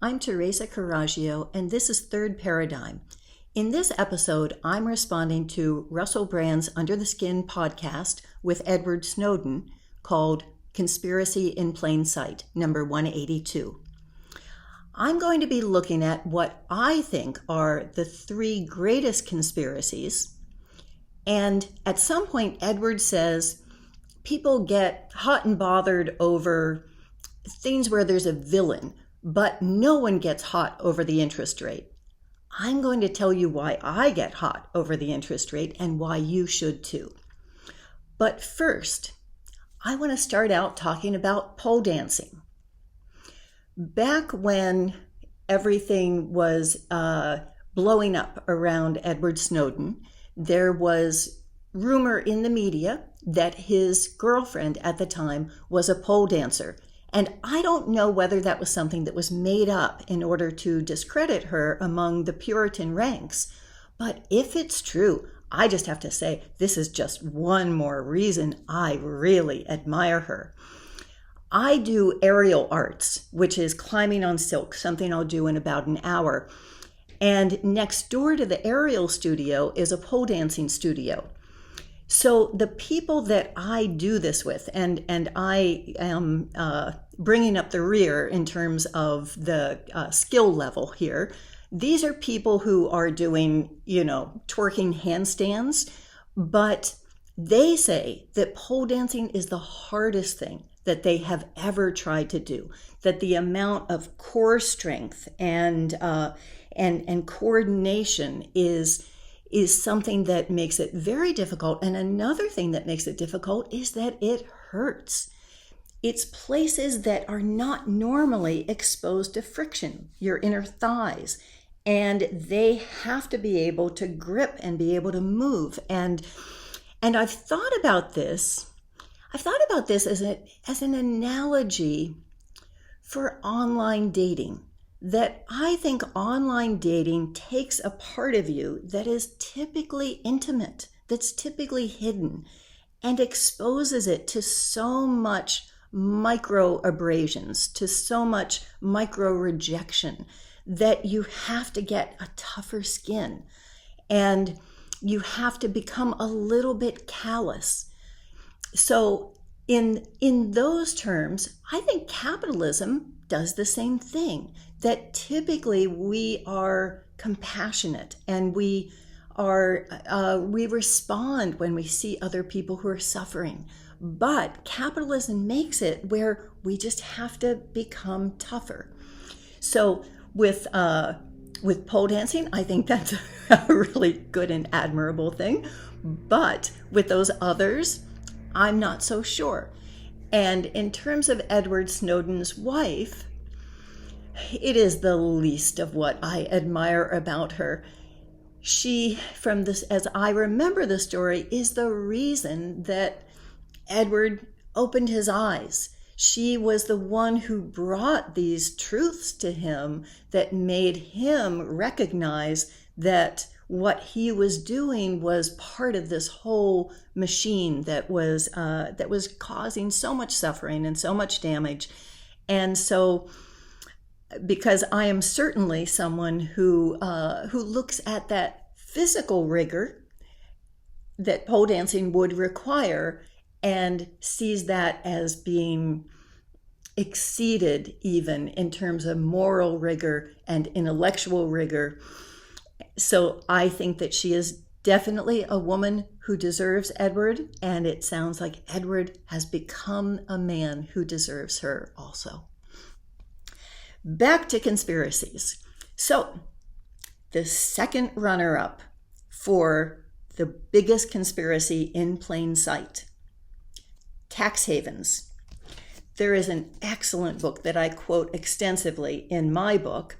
I'm Teresa Caraggio, and this is Third Paradigm. In this episode, I'm responding to Russell Brand's Under the Skin podcast with Edward Snowden called Conspiracy in Plain Sight, number 182. I'm going to be looking at what I think are the three greatest conspiracies, and at some point, Edward says people get hot and bothered over things where there's a villain, but no one gets hot over the interest rate. I'm going to tell you why I get hot over the interest rate and why you should too. But first, I want to start out talking about pole dancing. Back when everything was blowing up around Edward Snowden, there was rumor in the media that his girlfriend at the time was a pole dancer. And I don't know whether that was something that was made up in order to discredit her among the Puritan ranks. But if it's true, I just have to say, this is just one more reason I really admire her. I do aerial arts, which is climbing on silk, something I'll do in about an hour. And next door to the aerial studio is a pole dancing studio. So the people that I do this with, and I am bringing up the rear in terms of the skill level here, these are people who are doing, twerking handstands, but they say that pole dancing is the hardest thing that they have ever tried to do, that the amount of core strength and coordination is something that makes it very difficult. And another thing that makes it difficult is that it hurts. It's places that are not normally exposed to friction, your inner thighs, and they have to be able to grip and be able to move. And I've thought about this. I've thought about this as an analogy for online dating. That I think online dating takes a part of you that is typically intimate, that's typically hidden, and exposes it to so much micro abrasions, to so much micro rejection, that you have to get a tougher skin, and you have to become a little bit callous. So in those terms, I think capitalism does the same thing, that typically we are compassionate and we respond when we see other people who are suffering. But capitalism makes it where we just have to become tougher. So with pole dancing, I think that's a really good and admirable thing. But with those others, I'm not so sure. And in terms of Edward Snowden's wife, it is the least of what I admire about her. She, from this, as I remember the story, is the reason that Edward opened his eyes. She was the one who brought these truths to him that made him recognize that what he was doing was part of this whole machine that was causing so much suffering and so much damage. And so, because I am certainly someone who looks at that physical rigor that pole dancing would require and sees that as being exceeded even in terms of moral rigor and intellectual rigor. So I think that she is definitely a woman who deserves Edward, and it sounds like Edward has become a man who deserves her also. Back to conspiracies. So the second runner-up for the biggest conspiracy in plain sight, tax havens. There is an excellent book that I quote extensively in my book,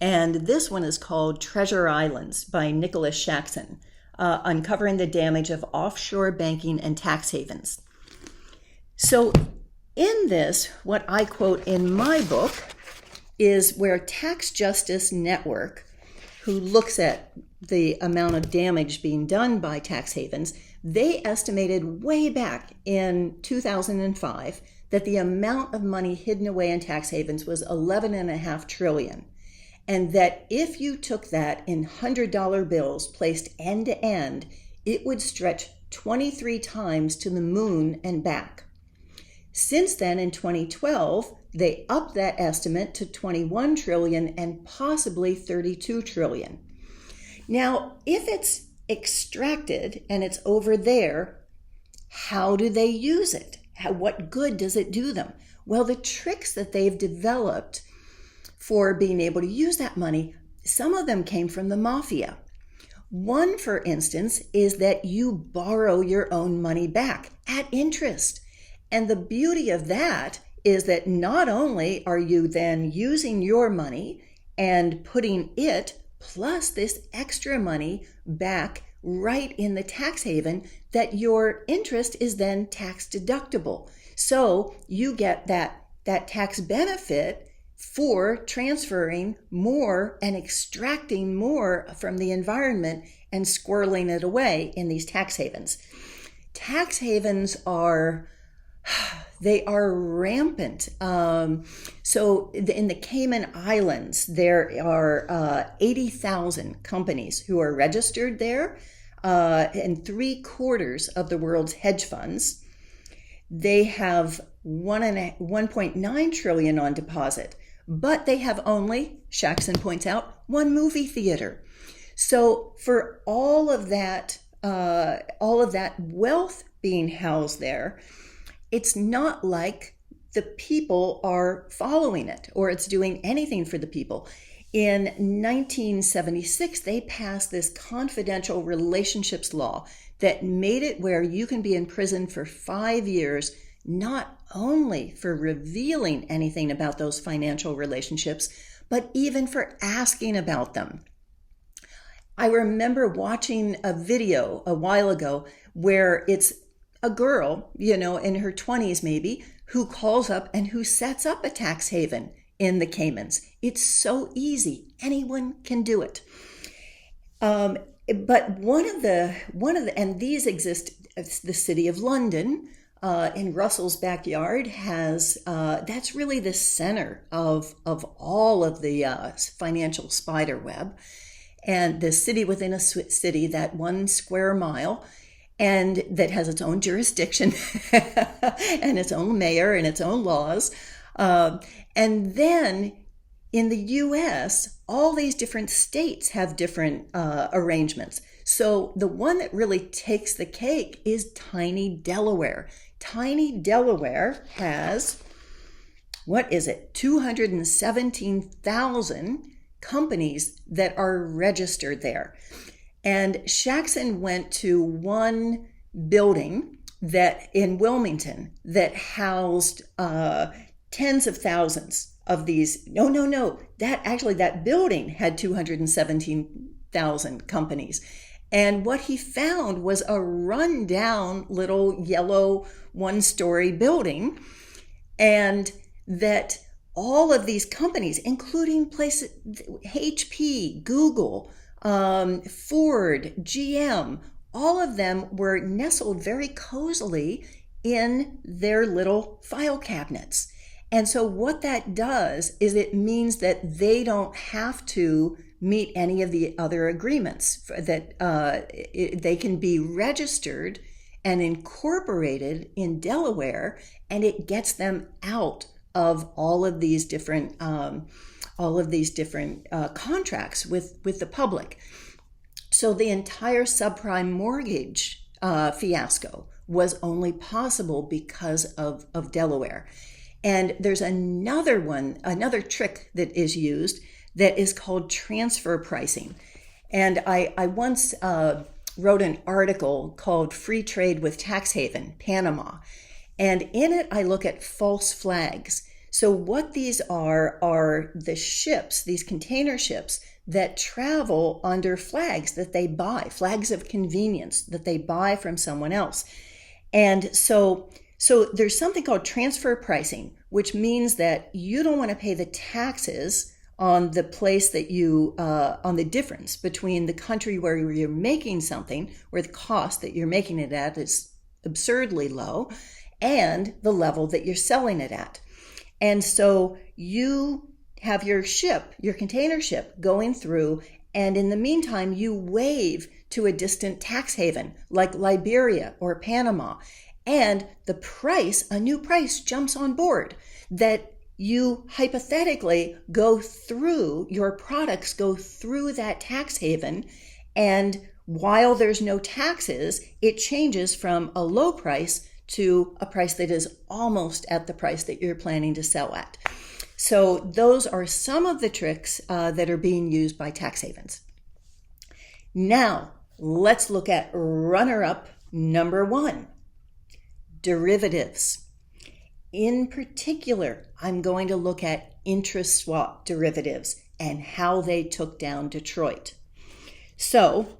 and this one is called Treasure Islands by Nicholas Shaxson, uncovering the damage of offshore banking and tax havens. So in this, what I quote in my book is where Tax Justice Network, who looks at the amount of damage being done by tax havens, they estimated way back in 2005 that the amount of money hidden away in tax havens was 11.5 trillion. And that if you took that in $100 bills placed end to end, it would stretch 23 times to the moon and back. Since then, in 2012, they upped that estimate to 21 trillion and possibly 32 trillion. Now, if it's extracted and it's over there, how do they use it? What good does it do them? Well, the tricks that they've developed for being able to use that money, some of them came from the Mafia. One, for instance, is that you borrow your own money back at interest. And the beauty of that is that not only are you then using your money and putting it plus this extra money back right in the tax haven, that your interest is then tax deductible. So you get that tax benefit for transferring more and extracting more from the environment and squirreling it away in these tax havens. Tax havens are rampant. So in the Cayman Islands, there are 80,000 companies who are registered there, and 3/4 of the world's hedge funds. They have 1.9 trillion on deposit, but they have only, Shaxson points out, one movie theater. So for all of that wealth being housed there, it's not like the people are following it or it's doing anything for the people. In 1976, they passed this confidential relationships law that made it where you can be in prison for 5 years, not only for revealing anything about those financial relationships, but even for asking about them. I remember watching a video a while ago where it's a girl, in her 20s maybe, who calls up and who sets up a tax haven in the Caymans. It's so easy. Anyone can do it. But one of the, and these exist, the city of London, in Russell's backyard has, that's really the center of all of the financial spider web. And the city within a city, that 1 square mile, and that has its own jurisdiction and its own mayor and its own laws. And then in the US, all these different states have different arrangements. So the one that really takes the cake is tiny Delaware. Tiny Delaware has, 217,000 companies that are registered there. And Shaxson went to one building that in Wilmington that housed tens of thousands of these. No. That building had 217,000 companies. And what he found was a rundown little yellow 1-story building, and that all of these companies, including places, HP, Google, Ford, GM, all of them were nestled very cozily in their little file cabinets. And so what that does is it means that they don't have to meet any of the other agreements, that they can be registered and incorporated in Delaware, and it gets them out of all of these different contracts with the public. So the entire subprime mortgage fiasco was only possible because of Delaware. And there's another trick that is used that is called transfer pricing. And I once wrote an article called Free Trade with Tax Haven, Panama. And in it, I look at false flags. So what these are the ships, these container ships that travel under flags that they buy, flags of convenience that they buy from someone else. And so there's something called transfer pricing, which means that you don't want to pay the taxes on the place that on the difference between the country where you're making something, where the cost that you're making it at is absurdly low, and the level that you're selling it at. And so you have your container ship going through, and in the meantime, you wave to a distant tax haven like Liberia or Panama, and a new price jumps on board that you hypothetically your products go through that tax haven, and while there's no taxes, it changes from a low price to a price that is almost at the price that you're planning to sell at. So those are some of the tricks that are being used by tax havens. Now, let's look at runner-up number 1, derivatives. In particular, I'm going to look at interest swap derivatives and how they took down Detroit. So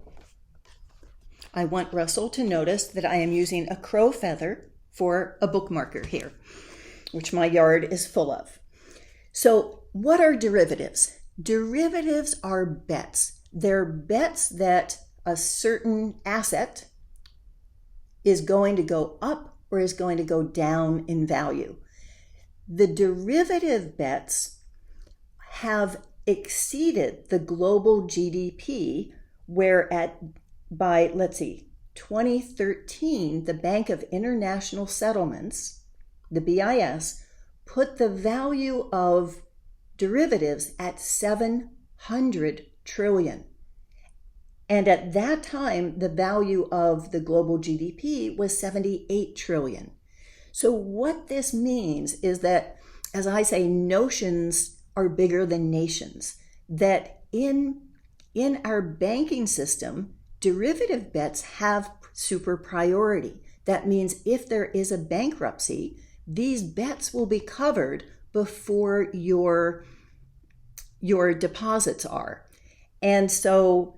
I want Russell to notice that I am using a crow feather for a bookmarker here, which my yard is full of. So what are derivatives? Derivatives are bets. They're bets that a certain asset is going to go up or is going to go down in value. The derivative bets have exceeded the global GDP, where by 2013, the Bank of International Settlements, the BIS, put the value of derivatives at 700 trillion. And at that time, the value of the global GDP was 78 trillion. So what this means is that, as I say, notions are bigger than nations. That in our banking system, derivative bets have super priority. That means if there is a bankruptcy, these bets will be covered before your deposits are. And so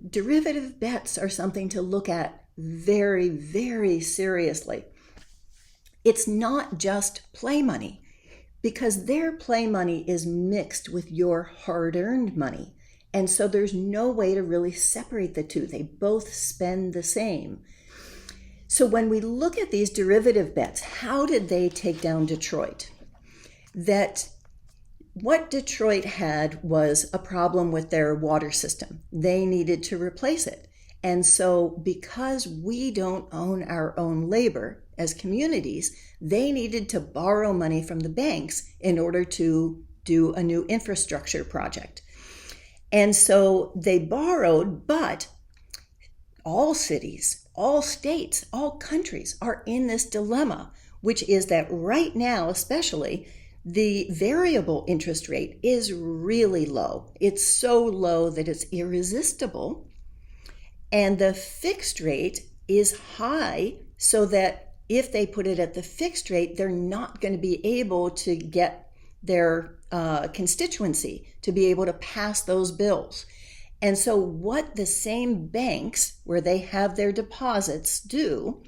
derivative bets are something to look at very, very seriously. It's not just play money, because their play money is mixed with your hard-earned money. And so there's no way to really separate the two. They both spend the same. So when we look at these derivative bets, how did they take down Detroit? That what Detroit had was a problem with their water system. They needed to replace it. And so because we don't own our own labor as communities, they needed to borrow money from the banks in order to do a new infrastructure project. And so they borrowed, but all cities, all states, all countries are in this dilemma, which is that right now, especially, the variable interest rate is really low. It's so low that it's irresistible. And the fixed rate is high, so that if they put it at the fixed rate, they're not going to be able to get their constituency to be able to pass those bills. And so what the same banks where they have their deposits do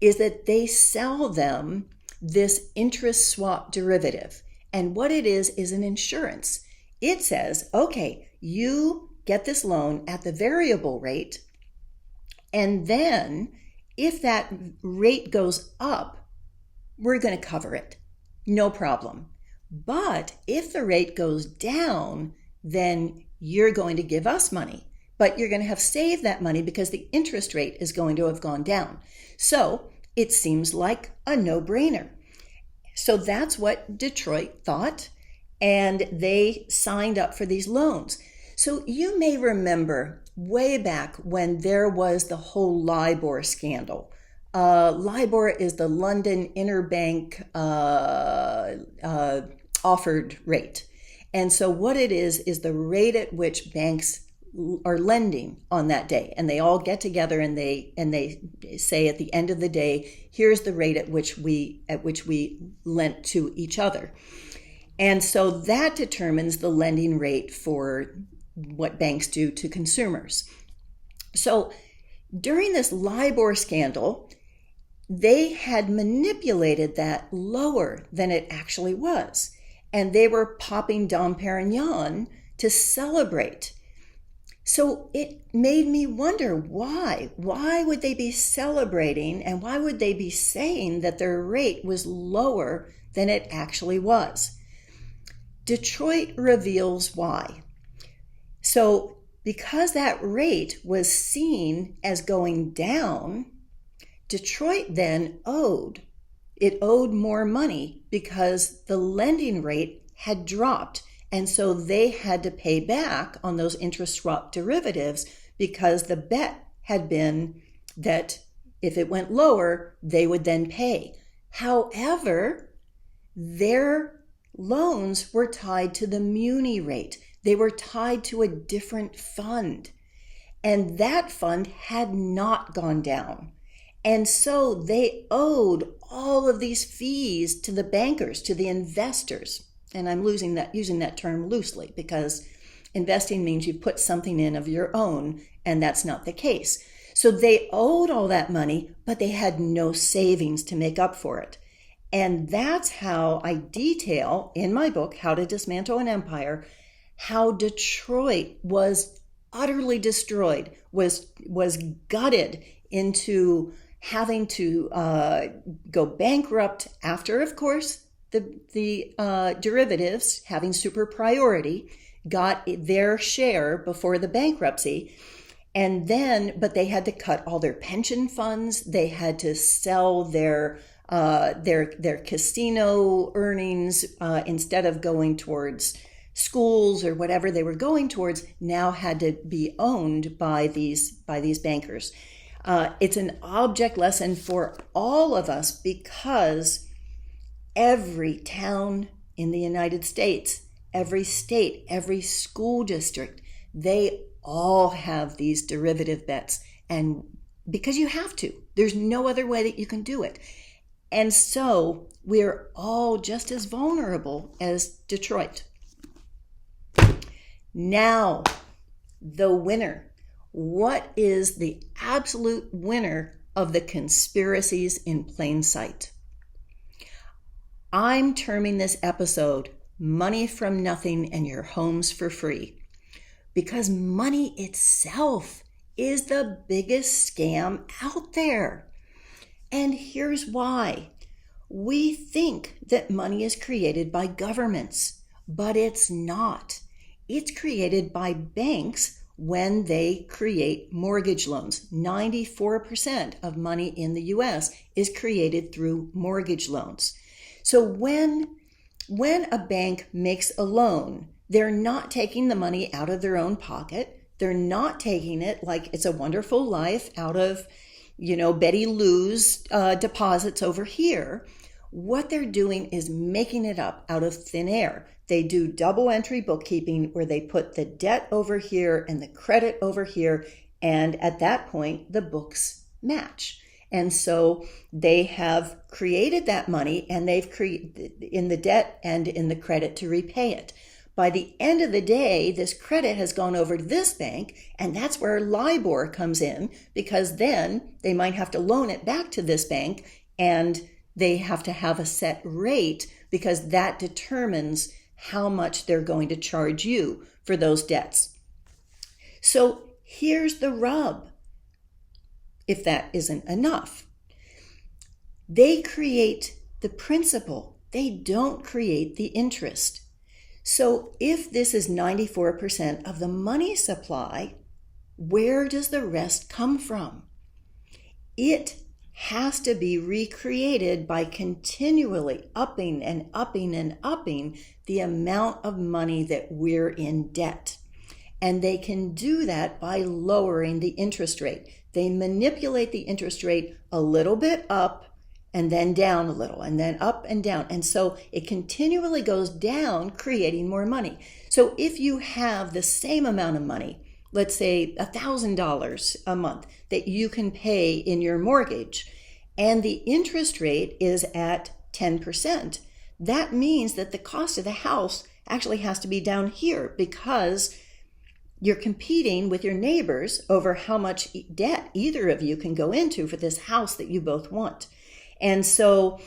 is that they sell them this interest swap derivative. And what it is an insurance. It says, okay, you get this loan at the variable rate, and then if that rate goes up, we're going to cover it. No problem. But if the rate goes down, then you're going to give us money. But you're going to have saved that money because the interest rate is going to have gone down. So it seems like a no-brainer. So that's what Detroit thought, and they signed up for these loans. So you may remember way back when there was the whole LIBOR scandal. LIBOR is the London Interbank offered rate. And so what it is the rate at which banks are lending on that day. And they all get together and they say at the end of the day, here's the rate at which we lent to each other. And so that determines the lending rate for what banks do to consumers. So during this LIBOR scandal, they had manipulated that lower than it actually was. And they were popping Dom Perignon to celebrate. So it made me wonder why. Why would they be celebrating and why would they be saying that their rate was lower than it actually was? Detroit reveals why. So because that rate was seen as going down, Detroit then owed more money because the lending rate had dropped. And so they had to pay back on those interest swap derivatives because the bet had been that if it went lower, they would then pay. However, their loans were tied to the muni rate. They were tied to a different fund. And that fund had not gone down. And so they owed all of these fees to the bankers, to the investors. And I'm using that term loosely because investing means you put something in of your own, and that's not the case. So they owed all that money, but they had no savings to make up for it. And that's how I detail in my book, How to Dismantle an Empire, how Detroit was utterly destroyed, was gutted into having to go bankrupt after, of course, the derivatives, having super priority, got their share before the bankruptcy. And then, but they had to cut all their pension funds. They had to sell their casino earnings instead of going towards schools or whatever they were going towards, now had to be owned by these bankers. It's an object lesson for all of us because every town in the United States, every state, every school district, they all have these derivative bets. And because you have to, there's no other way that you can do it. And so we're all just as vulnerable as Detroit. Now, the winner. What is the absolute winner of the conspiracies in plain sight? I'm terming this episode Money from Nothing and Your Homes for Free because money itself is the biggest scam out there. And here's why. We think that money is created by governments, but it's not. It's created by banks when they create mortgage loans. 94% of money in the US is created through mortgage loans. So when a bank makes a loan, they're not taking the money out of their own pocket. They're not taking it like It's a Wonderful Life out of, Betty Lou's deposits over here. What they're doing is making it up out of thin air. They do double entry bookkeeping where they put the debt over here and the credit over here. And at that point, the books match. And so they have created that money and they've created in the debt and in the credit to repay it. By the end of the day, this credit has gone over to this bank, and that's where LIBOR comes in, because then they might have to loan it back to this bank and they have to have a set rate because that determines how much they're going to charge you for those debts. So here's the rub. If that isn't enough, they create the principal. They don't create the interest. So if this is 94% of the money supply, where does the rest come from? It has to be recreated by continually upping and upping and upping the amount of money that we're in debt. And they can do that by lowering the interest rate. They manipulate the interest rate a little bit up and then down a little and then up and down. And so it continually goes down, creating more money. So if you have the same amount of money, let's say $1,000 a month that you can pay in your mortgage, and the interest rate is at 10%, that means that the cost of the house actually has to be down here because you're competing with your neighbors over how much debt either of you can go into for this house that you both want. And so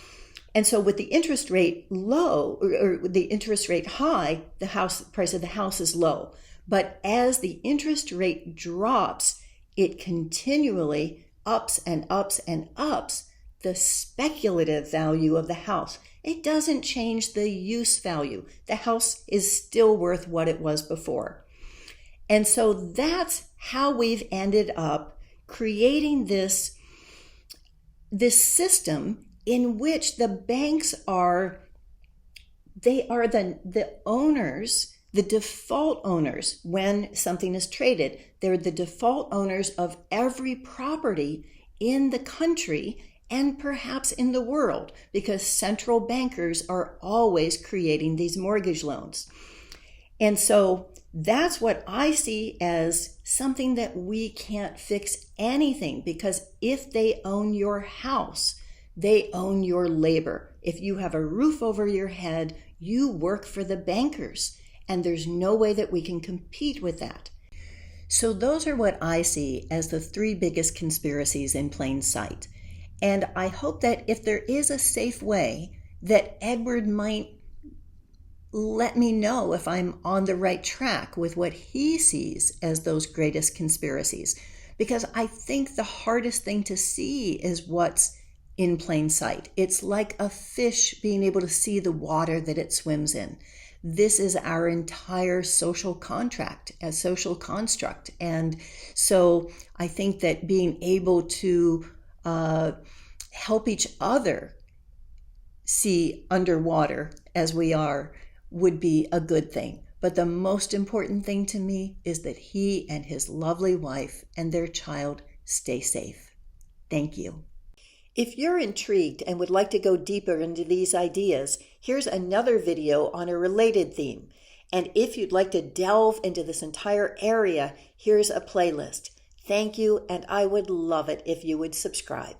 And so with the interest rate low, or the interest rate high, the price of the house is low. But as the interest rate drops, it continually ups and ups and ups the speculative value of the house. It doesn't change the use value. The house is still worth what it was before. And so that's how we've ended up creating this system in which the banks are the owners, the default owners when something is traded. They're the default owners of every property in the country and perhaps in the world, because central bankers are always creating these mortgage loans. And so that's what I see as something that we can't fix anything, because if they own your house, they own your labor. If you have a roof over your head, you work for the bankers, and there's no way that we can compete with that. So those are what I see as the three biggest conspiracies in plain sight. And I hope that if there is a safe way, that Edward might let me know if I'm on the right track with what he sees as those greatest conspiracies. Because I think the hardest thing to see is what's in plain sight. It's like a fish being able to see the water that it swims in. This is our entire social contract, a social construct. And so I think that being able to help each other see underwater as we are would be a good thing. But the most important thing to me is that he and his lovely wife and their child stay safe. Thank you. If you're intrigued and would like to go deeper into these ideas, here's another video on a related theme. And if you'd like to delve into this entire area, here's a playlist. Thank you, and I would love it if you would subscribe.